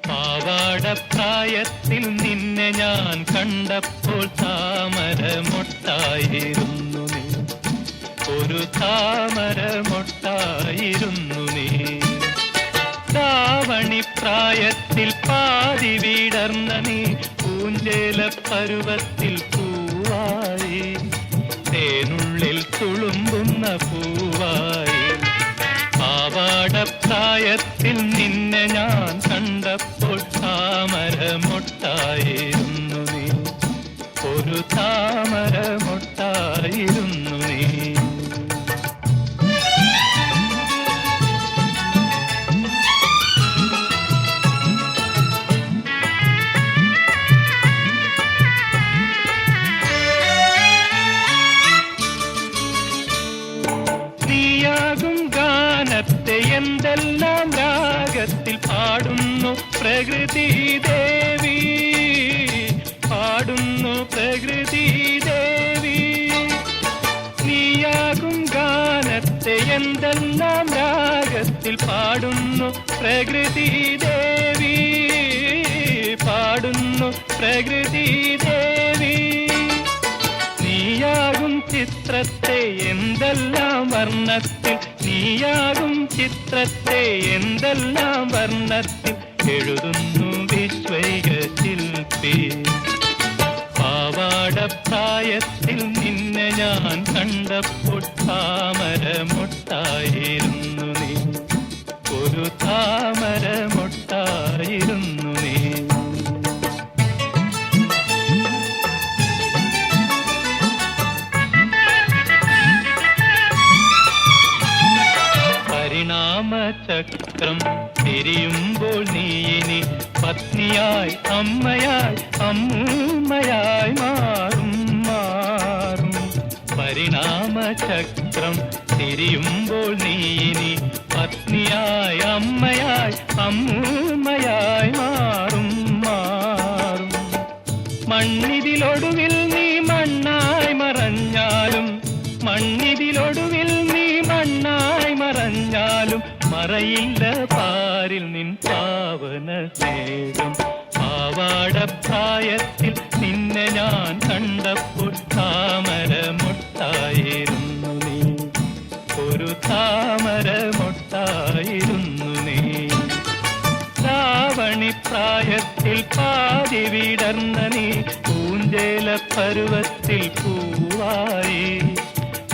പാവാടപ്രായത്തിൽ നിന്നെ ഞാൻ കണ്ടപ്പോൾ താമരമൊട്ടായിരുന്നു നീ, ഒരു താമരമൊട്ടായിരുന്നു നീ. ധാവണിപ്രായത്തിൽ പാതി വീടർന്ന നീ പൂഞ്ചേല പരുവത്തിൽ പൂവായി, തേനുള്ളിൽ തുളുമ്പുന്ന പൂവായി. പാവാടപ്രായത്തിൽ നിന്നെ ഞാൻ കണ്ടപ്പോൾ താമരമൊട്ടായിരുന്നു നീ, ഒരു താമരമൊട്ടായിരുന്നു നീ. നീയാകും ഗാനത്തെ എന്തെല്ലാം രാഗത്തിൽ പാടുന്നു പ്രകൃതി ദേവി, പാടുന്നു പ്രകൃതി ദേവി. നീയാകും ഗാനത്തെ എന്തെല്ലാം രാഗത്തിൽ പാടുന്നു പ്രകൃതി ദേവി, പാടുന്നു പ്രകൃതി ദേവി. നീയാകും ചിത്രത്തെ എന്തെല്ലാം വർണ്ണത്തിൽ, നീയാകും ചിത്രത്തെ എന്തെല്ലാം വർണ്ണത്തിൽ എഴുതുന്നു വിശ്വൈക ശില്പി. പാവാടപ്രായത്തിൽ നിന്നെ ഞാൻ കണ്ടപ്പോൾ താമരമൊട്ടായിരുന്നു നീ, ഒരു താമരമൊട്ടായിരുന്നു നീ. പരിണാമചക്രം തിരിയുമ്പോൾ നീ ഇനി പത്നിയായി അമ്മയായി അമ്മൂമ്മയായി മാറും മാറും. പരിണാമചക്രം തിരിയുമ്പോൾ നീ ഇനി പത്നിയായി അമ്മയായി അമ്മൂമ്മയായി മാറും മാറും. മണ്ണിതിലൊടുവിൽ നീ മണ്ണായി മറഞ്ഞാലും, മണ്ണിതിലൊടുവിൽ നീ മണ്ണായി മറഞ്ഞാലും മറയില്ല പാരിൽ നിൻ പാവന സ്നേഹം. പാവാടപ്രായത്തിൽ നിന്നെ ഞാൻ കണ്ടപ്പോൾ താമരമൊട്ടായിരുന്നു നീ, ഒരു താമരമൊട്ടായിരുന്നു നീ. ധാവണിപ്രായത്തിൽ പാതി വിടർന്ന നീ പൂഞ്ചേല പരുവത്തിൽ പൂവായി,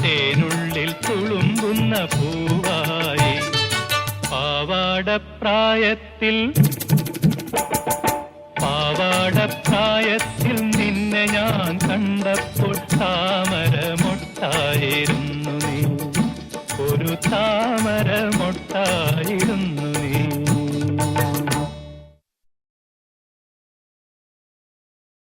തേനുള്ളിൽ തുളുമ്പുന്ന പൂവായി. പാവാടപ്രായത്തിൽ നിന്നെ ഞാൻ കണ്ടപ്പോൾ താമരമൊട്ടായിരുന്നു.